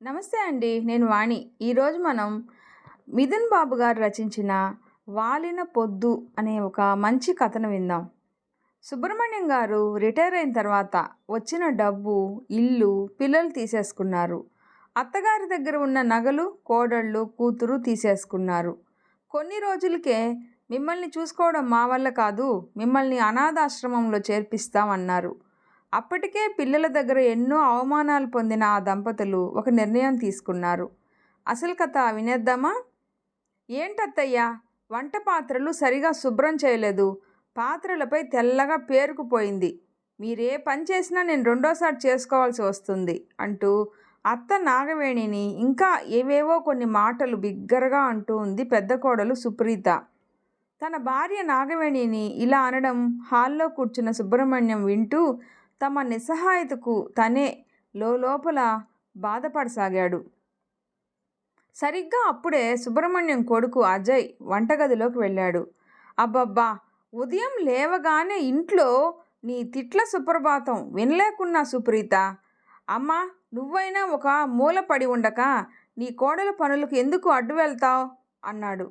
నమస్తే అండి. నేను వాణి. ఈరోజు మనం మిథున్ బాబు గారు రచించిన 'వాలిన పొద్దు' అనే ఒక మంచి కథను విందాం. సుబ్రహ్మణ్యం గారు రిటైర్ అయిన తర్వాత వచ్చిన డబ్బు, ఇల్లు, పిల్లలు తీసేసుకున్నారు. అత్తగారి దగ్గర ఉన్న నగలు కోడళ్ళు, కూతురు తీసేసుకున్నారు. కొన్ని రోజులకే మిమ్మల్ని చూసుకోవడం మా వల్ల కాదు, మిమ్మల్ని అనాథాశ్రమంలో చేర్పిస్తాం అన్నారు. అప్పటికే పిల్లల దగ్గర ఎన్నో అవమానాలు పొందిన ఆ దంపతులు ఒక నిర్ణయం తీసుకున్నారు. అసలు కథ వినేద్దామా? ఏంటత్తయ్యా, వంట పాత్రలు సరిగా శుభ్రం చేయలేదు, పాత్రలపై తెల్లగా పేరుకుపోయింది, మీరే పని చేసినా నేను రెండోసారి చేసుకోవాల్సి వస్తుంది అంటూ అత్త నాగవేణిని ఇంకా ఏవేవో కొన్ని మాటలు బిగ్గరగా అంటూ ఉంది పెద్ద కోడలు సుప్రీత. తన భార్య నాగవేణిని ఇలా అనడం హాల్లో కూర్చున్న సుబ్రహ్మణ్యం వింటూ తమ నిస్సహాయతకు తనే లోపల బాధపడసాగాడు. సరిగ్గా అప్పుడే సుబ్రహ్మణ్యం కొడుకు అజయ్ వంటగదిలోకి వెళ్ళాడు. అబ్బబ్బా, ఉదయం లేవగానే ఇంట్లో నీ తిట్ల సుప్రభాతం వినలేకున్నా సుప్రీత. అమ్మా, నువ్వైనా ఒక మూల పడి ఉండక నీ కోడల పనులకు ఎందుకు అడ్డు వెళ్తావు అన్నాడు.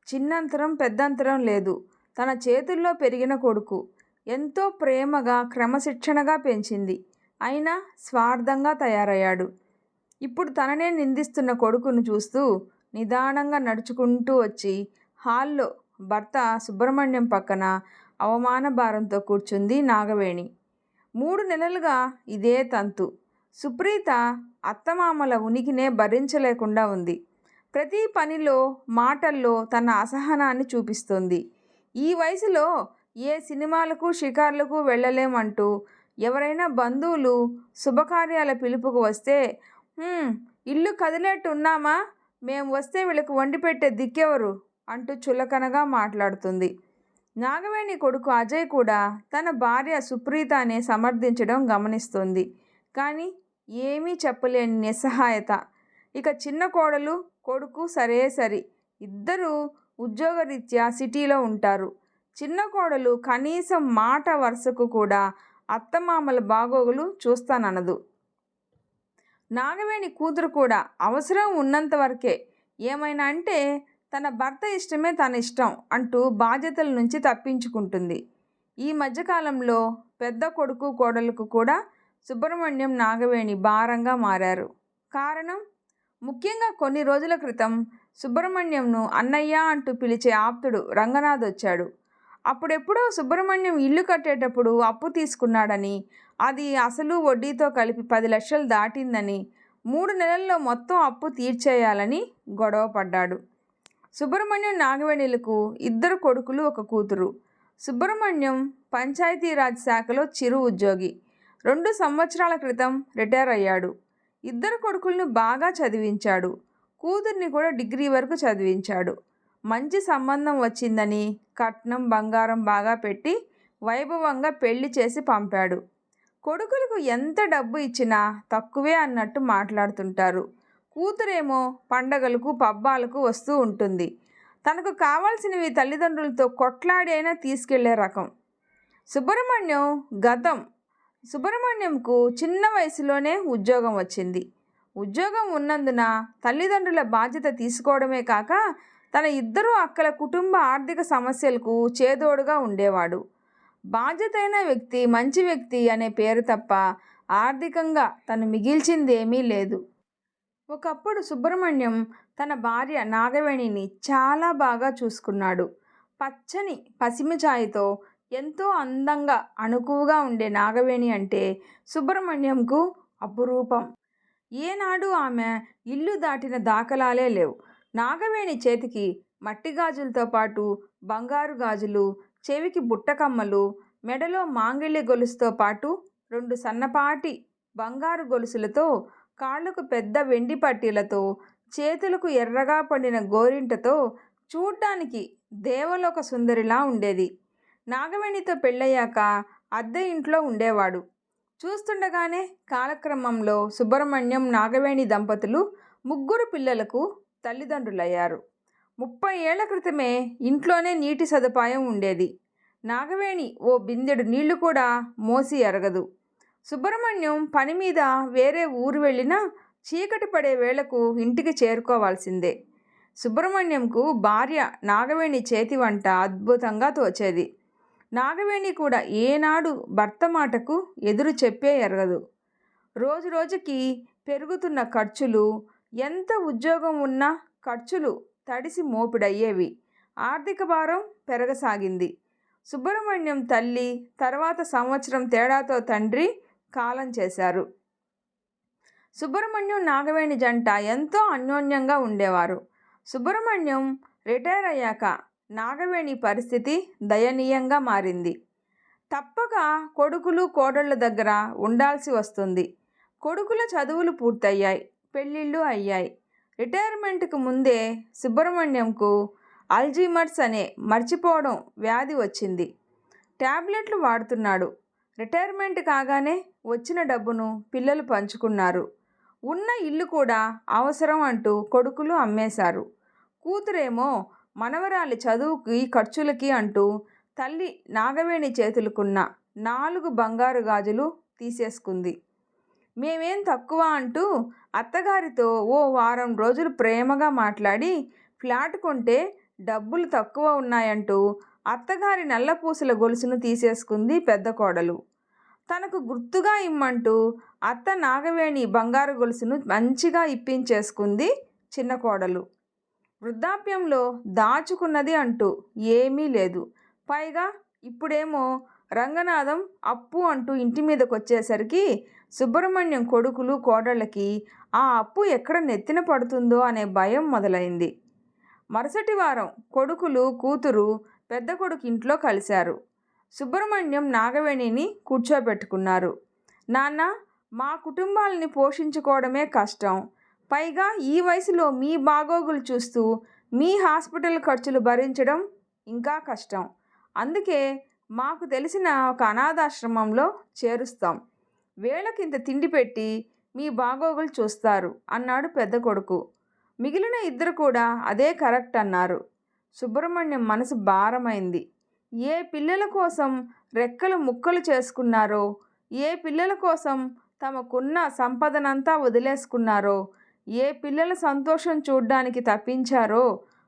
చిన్నంతరం పెద్దంతరం లేదు. తన చేతుల్లో పెరిగిన కొడుకు. ఎంతో ప్రేమగా క్రమశిక్షణగా పెంచింది. అయినా స్వార్థంగా తయారయ్యాడు. ఇప్పుడు తననే నిందిస్తున్న కొడుకును చూస్తూ నిదానంగా నడుచుకుంటూ వచ్చి హాల్లో భర్త సుబ్రహ్మణ్యం పక్కన అవమాన భారంతో కూర్చుంది నాగవేణి. 3 నెలలుగా ఇదే తంతు. సుప్రీత అత్తమామల ఉనికినే భరించలేకుండా ఉంది. ప్రతి పనిలో, మాటల్లో తన అసహనాన్ని చూపిస్తోంది. ఈ వయసులో ఏ సినిమాలకు, షికార్లకు వెళ్ళలేమంటూ ఎవరైనా బంధువులు శుభకార్యాల పిలుపుకు వస్తే, ఇల్లు కదిలేట్టు ఉన్నామా, మేము వస్తే వీళ్ళకి వండి పెట్టే దిక్కెవరు అంటూ చులకనగా మాట్లాడుతుంది. నాగవేణి కొడుకు అజయ్ కూడా తన భార్య సుప్రీతనే సమర్థించడం గమనిస్తుంది. కానీ ఏమీ చెప్పలేని నిస్సహాయత. ఇక చిన్న కోడలు, కొడుకు సరే, ఇద్దరూ ఉద్యోగరీత్యా సిటీలో ఉంటారు. చిన్న కోడలు కనీసం మాట వరుసకు కూడా అత్తమామల బాగోగులు చూస్తాననదు. నాగవేణి కూతురు కూడా అవసరం ఉన్నంత వరకే, ఏమైనా అంటే తన భర్త ఇష్టమే తన ఇష్టం అంటూ బాధ్యతల నుంచి తప్పించుకుంటుంది. ఈ మధ్యకాలంలో పెద్ద కొడుకు, కోడలకు కూడా సుబ్రహ్మణ్యం, నాగవేణి భారంగా మారారు. కారణం, ముఖ్యంగా కొన్ని రోజుల క్రితం సుబ్రహ్మణ్యంను అన్నయ్య అంటూ పిలిచే ఆప్తుడు రంగనాథ్ వచ్చాడు. అప్పుడెప్పుడో సుబ్రహ్మణ్యం ఇల్లు కట్టేటప్పుడు అప్పు తీసుకున్నాడని, అది అసలు వడ్డీతో కలిపి 10 లక్షలు దాటిందని, 3 నెలల్లో మొత్తం అప్పు తీర్చేయాలని గొడవ పడ్డాడు. సుబ్రహ్మణ్యం, నాగవేణులకు 2 కొడుకులు, 1 కూతురు. సుబ్రహ్మణ్యం పంచాయతీరాజ్ శాఖలో చిరు ఉద్యోగి. 2 సంవత్సరాల క్రితం రిటైర్ అయ్యాడు. 2 కొడుకులను బాగా చదివించాడు. కూతుర్ని కూడా డిగ్రీ వరకు చదివించాడు. మంచి సంబంధం వచ్చిందని కట్నం, బంగారం బాగా పెట్టి వైభవంగా పెళ్లి చేసి పంపాడు. కొడుకులకు ఎంత డబ్బు ఇచ్చినా తక్కువే అన్నట్టు మాట్లాడుతుంటారు. కూతురేమో పండగలకు, పబ్బాలకు వస్తూ ఉంటుంది. తనకు కావాల్సినవి తల్లిదండ్రులతో కొట్లాడి అయినా తీసుకెళ్లే రకం. సుబ్రహ్మణ్యంకు చిన్న వయసులోనే ఉద్యోగం వచ్చింది. ఉద్యోగం ఉన్నందున తల్లిదండ్రుల బాధ్యత తీసుకోవడమే కాక తన 2 అక్కల కుటుంబ ఆర్థిక సమస్యలకు చేదోడుగా ఉండేవాడు. బాధ్యతైన వ్యక్తి, మంచి వ్యక్తి అనే పేరు తప్ప ఆర్థికంగా తను మిగిల్చిందేమీ లేదు. ఒకప్పుడు సుబ్రహ్మణ్యం తన భార్య నాగవేణిని చాలా బాగా చూసుకున్నాడు. పచ్చని పసిమిఛాయితో ఎంతో అందంగా, అణుకువగా ఉండే నాగవేణి అంటే సుబ్రహ్మణ్యంకు అపురూపం. ఏనాడు ఆమె ఇల్లు దాటిన దాఖలాలే లేవు. నాగవేణి చేతికి మట్టి గాజులతో పాటు బంగారు గాజులు, చెవికి బుట్టకమ్మలు, మెడలో మాంగళ్య గొలుసుతో పాటు 2 సన్నపాటి బంగారు గొలుసులతో, కాళ్లకు పెద్ద వెండి పట్టీలతో, చేతులకు ఎర్రగా పండిన గోరింటతో చూడ్డానికి దేవలోక సుందరిలా ఉండేది. నాగవేణితో పెళ్ళయ్యాక అద్దె ఇంట్లో ఉండేవాడు. చూస్తుండగానే కాలక్రమంలో సుబ్రహ్మణ్యం, నాగవేణి దంపతులు 3 పిల్లలకు తల్లిదండ్రులయ్యారు. 30 ఏళ్ల క్రితమే ఇంట్లోనే నీటి సదుపాయం ఉండేది. నాగవేణి ఓ బిందెడు నీళ్లు కూడా మోసి ఎరగదు. సుబ్రహ్మణ్యం పని మీద వేరే ఊరు వెళ్ళినా చీకటి పడే వేళకు ఇంటికి చేరుకోవాల్సిందే. సుబ్రహ్మణ్యంకు భార్య నాగవేణి చేతి వంట అద్భుతంగా తోచేది. నాగవేణి కూడా ఏనాడు భర్త మాటకు ఎదురు చెప్పే ఎరగదు. రోజురోజుకి పెరుగుతున్న ఖర్చులు, ఎంత ఉద్యోగం ఉన్నా ఖర్చులు తడిసి మోపిడయ్యేవి. ఆర్థిక భారం పెరగసాగింది. సుబ్రహ్మణ్యం తల్లి తర్వాత సంవత్సరం తేడాతో తండ్రి కాలం చేశారు. సుబ్రహ్మణ్యం నాగవేణి జంట ఎంతో అన్యోన్యంగా ఉండేవారు. సుబ్రహ్మణ్యం రిటైర్ అయ్యాక నాగవేణి పరిస్థితి దయనీయంగా మారింది. తప్పక కొడుకులు కోడళ్ళ దగ్గర ఉండాల్సి వస్తుంది. కొడుకుల చదువులు పూర్తయ్యాయి, పెళ్ళిళ్ళు అయ్యాయి. రిటైర్మెంట్కు ముందే సుబ్రహ్మణ్యంకు అల్జీమర్స్ అనే మర్చిపోవడం వ్యాధి వచ్చింది. ట్యాబ్లెట్లు వాడుతున్నాడు. రిటైర్మెంట్ కాగానే వచ్చిన డబ్బును పిల్లలు పంచుకున్నారు. ఉన్న ఇల్లు కూడా అవసరం అంటూ కొడుకులు అమ్మేశారు. కూతురేమో మనవరాలి చదువుకి ఖర్చులకి అంటూ తల్లి నాగవేణి చేతులకున్న 4 బంగారు గాజులు తీసేసుకుంది. మేమేం తక్కువ అంటూ అత్తగారితో ఓ వారం రోజులు ప్రేమగా మాట్లాడి ఫ్లాట్ కొంటే డబ్బులు తక్కువ ఉన్నాయంటూ అత్తగారి నల్లపూసల గొలుసును తీసేసుకుంది పెద్ద కోడలు. తనకు గుర్తుగా ఇమ్మంటూ అత్త నాగవేణి బంగారు గొలుసును మంచిగా ఇప్పించేసుకుంది చిన్న కోడలు. వృద్ధాప్యంలో దాచుకున్నది అంటూ ఏమీ లేదు. పైగా ఇప్పుడేమో రంగనాథం అప్పు అంటూ ఇంటి మీదకి వచ్చేసరికి సుబ్రహ్మణ్యం కొడుకులు కోడళ్ళకి ఆ అప్పు ఎక్కడ నెత్తిన పడుతుందో అనే భయం మొదలైంది. మరుసటి వారం కొడుకులు కూతురు పెద్ద కొడుకు ఇంట్లో కలిశారు. సుబ్రహ్మణ్యం నాగవేణిని కూర్చోబెట్టుకున్నారు. నాన్న, మా కుటుంబాలని పోషించుకోవడమే కష్టం. పైగా ఈ వయసులో మీ బాగోగులు చూస్తూ మీ హాస్పిటల్ ఖర్చులు భరించడం ఇంకా కష్టం. అందుకే మాకు తెలిసిన ఒక అనాథాశ్రమంలో చేరుస్తాం. వేళకింత తిండి పెట్టి మీ బాగోగులు చూస్తారు అన్నాడు పెద్ద కొడుకు. మిగిలిన ఇద్దరు కూడా అదే కరెక్ట్ అన్నారు. సుబ్రహ్మణ్యం మనసు భారమైంది. ఏ పిల్లల కోసం రెక్కలు ముక్కలు చేసుకున్నారో, ఏ పిల్లల కోసం తమకున్న సంపదనంతా వదిలేసుకున్నారో, ఏ పిల్లల సంతోషం చూడ్డానికి తప్పించారో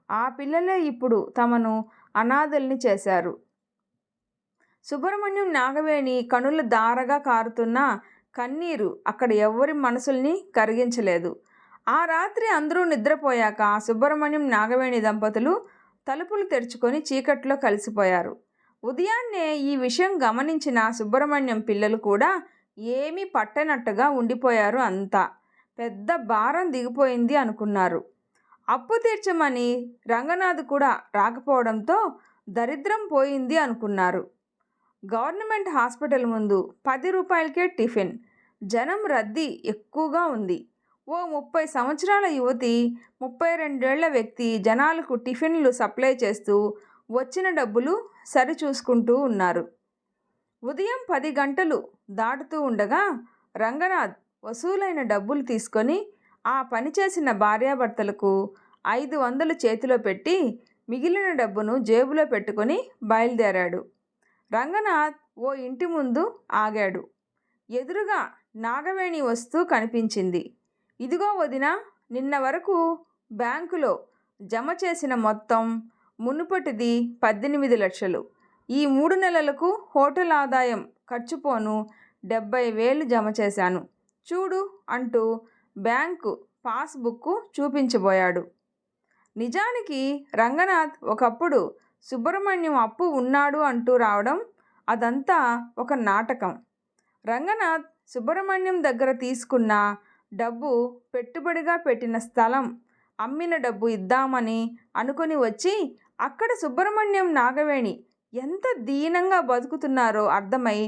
ఆ పిల్లలే ఇప్పుడు తమను అనాథల్ని చేశారు. సుబ్రహ్మణ్యం నాగవేణి కనుల దారగా కారుతున్న కన్నీరు అక్కడ ఎవ్వరి మనసుల్ని కరిగించలేదు. ఆ రాత్రి అందరూ నిద్రపోయాక సుబ్రహ్మణ్యం నాగవేణి దంపతులు తలుపులు తెరుచుకొని చీకట్లో కలిసిపోయారు. ఉదయాన్నే ఈ విషయం గమనించిన సుబ్రహ్మణ్యం పిల్లలు కూడా ఏమీ పట్టనట్టుగా ఉండిపోయారు. అంతా పెద్ద భారం దిగిపోయింది అనుకున్నారు. అప్పు తీర్చమని రంగనాథ్ కూడా రాకపోవడంతో దరిద్రం పోయింది అనుకున్నారు. గవర్నమెంట్ హాస్పిటల్ ముందు 10 రూపాయలకే టిఫిన్. జనం రద్దీ ఎక్కువగా ఉంది. ఓ 30 సంవత్సరాల యువతి, 32 ఏళ్ల వ్యక్తి జనాలకు టిఫిన్లు సప్లై చేస్తూ వచ్చిన డబ్బులు సరిచూసుకుంటూ ఉన్నారు. ఉదయం 10 గంటలు దాటుతూ ఉండగా రంగనాథ్ వసూలైన డబ్బులు తీసుకొని ఆ పనిచేసిన భార్యాభర్తలకు 500 చేతిలో పెట్టి మిగిలిన డబ్బును జేబులో పెట్టుకొని బయలుదేరాడు. రంగనాథ్ ఓ ఇంటి ముందు ఆగాడు. ఎదురుగా నాగవేణి వస్తూ కనిపించింది. ఇదిగో వదినా, నిన్న వరకు బ్యాంకులో జమ చేసిన మొత్తం మునుపటిది 18 లక్షలు. ఈ 3 నెలలకు హోటల్ ఆదాయం ఖర్చుపోను 70,000 జమ చేశాను. చూడు అంటూ బ్యాంకు పాస్బుక్ చూపించబోయాడు. నిజానికి రంగనాథ్ ఒకప్పుడు సుబ్రహ్మణ్యం అప్పు ఉన్నాడు అంటూ రావడం అదంతా ఒక నాటకం. రంగనాథ్ సుబ్రహ్మణ్యం దగ్గర తీసుకున్న డబ్బు, పెట్టుబడిగా పెట్టిన స్థలం అమ్మిన డబ్బు ఇద్దామని అనుకుని వచ్చి అక్కడ సుబ్రహ్మణ్యం నాగవేణి ఎంత దీనంగా బతుకుతున్నారో అర్థమై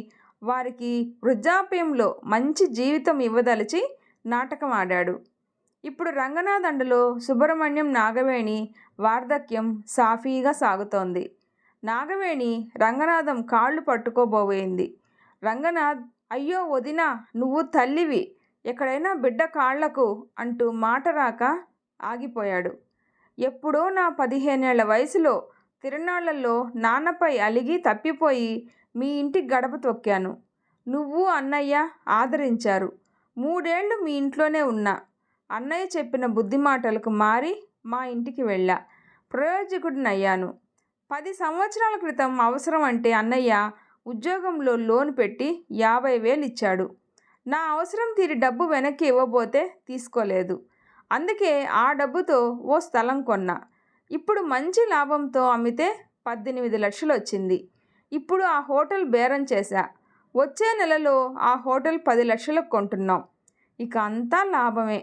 వారికి వృద్ధాప్యంలో మంచి జీవితం ఇవ్వదలిచి నాటకం ఆడాడు. ఇప్పుడు రంగనాథ్ అండలో సుబ్రహ్మణ్యం నాగవేణి వార్ధక్యం సాఫీగా సాగుతోంది. నాగవేణి రంగనాథం కాళ్ళు పట్టుకోబోయింది. రంగనాథ్, అయ్యో వదినా, నువ్వు తల్లివి, ఎక్కడైనా బిడ్డ కాళ్లకు అంటూ మాట రాక ఆగిపోయాడు. ఎప్పుడో నా 15 ఏళ్ల వయసులో తిరునాళ్లలో నాన్నపై అలిగి తప్పిపోయి మీ ఇంటి గడప తొక్కాను. నువ్వు అన్నయ్య ఆదరించారు. 3 ఏళ్లు మీ ఇంట్లోనే ఉన్నా. అన్నయ్య చెప్పిన బుద్ధి మాటలకు మారి మా ఇంటికి వెళ్ళా. ప్రయోజకుడినయ్యాను. 10 సంవత్సరాల క్రితం అవసరం అంటే అన్నయ్య ఉద్యోగంలో లోన్ పెట్టి 50,000 ఇచ్చాడు. నా అవసరం తీరి డబ్బు వెనక్కి ఇవ్వబోతే తీసుకోలేదు. అందుకే ఆ డబ్బుతో ఓ స్థలం కొన్నా. ఇప్పుడు మంచి లాభంతో అమ్మితే 18 లక్షలు వచ్చింది. ఇప్పుడు ఆ హోటల్ బేరం చేశా. వచ్చే నెలలో ఆ హోటల్ 10 లక్షలకు కొంటున్నాం. ఇక అంతా లాభమే.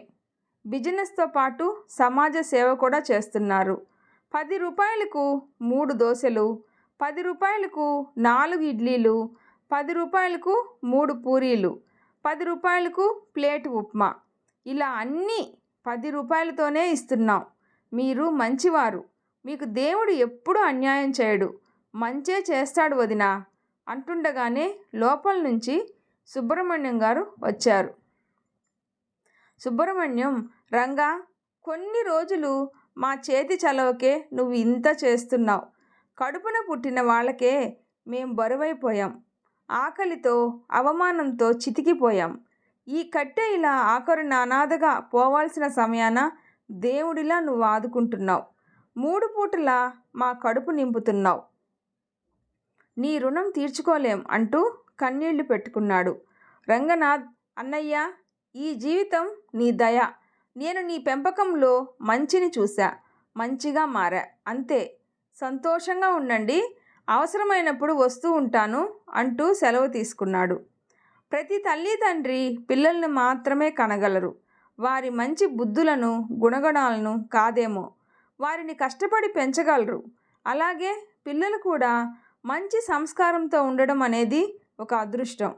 బిజినెస్తో పాటు సమాజ సేవ కూడా చేస్తున్నారు. 10 రూపాయలకు 3 దోశలు, 10 రూపాయలకు 4 ఇడ్లీలు, 10 రూపాయలకు 3 పూరీలు, 10 రూపాయలకు ప్లేట్ ఉప్మా, ఇలా అన్నీ 10 రూపాయలతోనే ఇస్తున్నాం. మీరు మంచివారు. మీకు దేవుడు ఎప్పుడూ అన్యాయం చేయడు, మంచే చేస్తాడు వదినా అంటుండగానే లోపల నుంచి సుబ్రహ్మణ్యం గారు వచ్చారు. సుబ్రహ్మణ్యం, రంగా, కొన్ని రోజులు మా చేతి చలవకే నువ్వు ఇంత చేస్తున్నావు. కడుపున పుట్టిన వాళ్ళకే మేం బరువైపోయాం. ఆకలితో అవమానంతో చితికిపోయాం. ఈ కట్టె ఇలా ఆఖరున అనాథగా పోవాల్సిన సమయాన దేవుడిలా నువ్వు ఆదుకుంటున్నావు. 3 పూటలా మా కడుపు నింపుతున్నావు. నీ రుణం తీర్చుకోలేం అంటూ కన్నీళ్లు పెట్టుకున్నాడు. రంగనాథ్, అన్నయ్య, ఈ జీవితం నీ దయ. నేను నీ పెంపకంలో మంచిని చూశా, మంచిగా మారా, అంతే. సంతోషంగా ఉండండి. అవసరమైనప్పుడు వస్తూ ఉంటాను అంటూ సెలవు తీసుకున్నాడు. ప్రతి తల్లి తండ్రి పిల్లల్ని మాత్రమే కనగలరు. వారి మంచి బుద్ధులను గుణగణాలను కాదేమో. వారిని కష్టపడి పెంచగలరు. అలాగే పిల్లలు కూడా మంచి సంస్కారంతో ఉండడం అనేది ఒక అదృష్టం.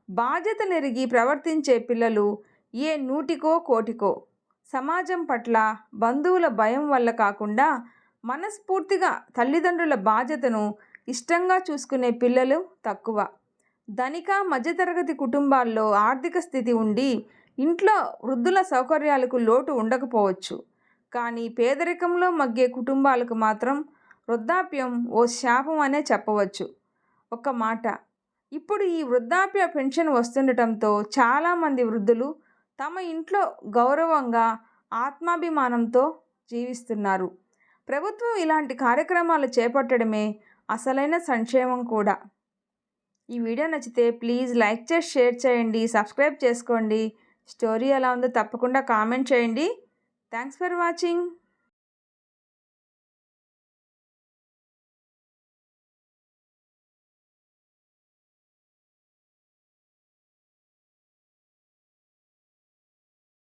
బాధ్యతనెరిగి ప్రవర్తించే పిల్లలు ఏ 100కో కోటికో. సమాజం పట్ల బంధువుల భయం వల్ల కాకుండా మనస్ఫూర్తిగా తల్లిదండ్రుల బాధ్యతను ఇష్టంగా చూసుకునే పిల్లలు తక్కువ. ధనిక మధ్యతరగతి కుటుంబాల్లో ఆర్థిక స్థితి ఉండి ఇంట్లో వృద్ధుల సౌకర్యాలకు లోటు ఉండకపోవచ్చు. కానీ పేదరికంలో మగ్గే కుటుంబాలకు మాత్రం వృద్ధాప్యం ఓ శాపం అనే చెప్పవచ్చు. ఒక మాట, ఇప్పుడు ఈ వృద్ధాప్య పెన్షన్ వస్తుండటంతో చాలామంది వృద్ధులు తమ ఇంట్లో గౌరవంగా ఆత్మాభిమానంతో జీవిస్తున్నారు. ప్రభుత్వం ఇలాంటి కార్యక్రమాలు చేపట్టడమే అసలైన సంక్షేమం కూడా. ఈ వీడియో నచ్చితే ప్లీజ్ లైక్ చేసి షేర్ చేయండి, సబ్స్క్రైబ్ చేసుకోండి. స్టోరీ ఎలా ఉందో తప్పకుండా కామెంట్ చేయండి. Thanks for watching.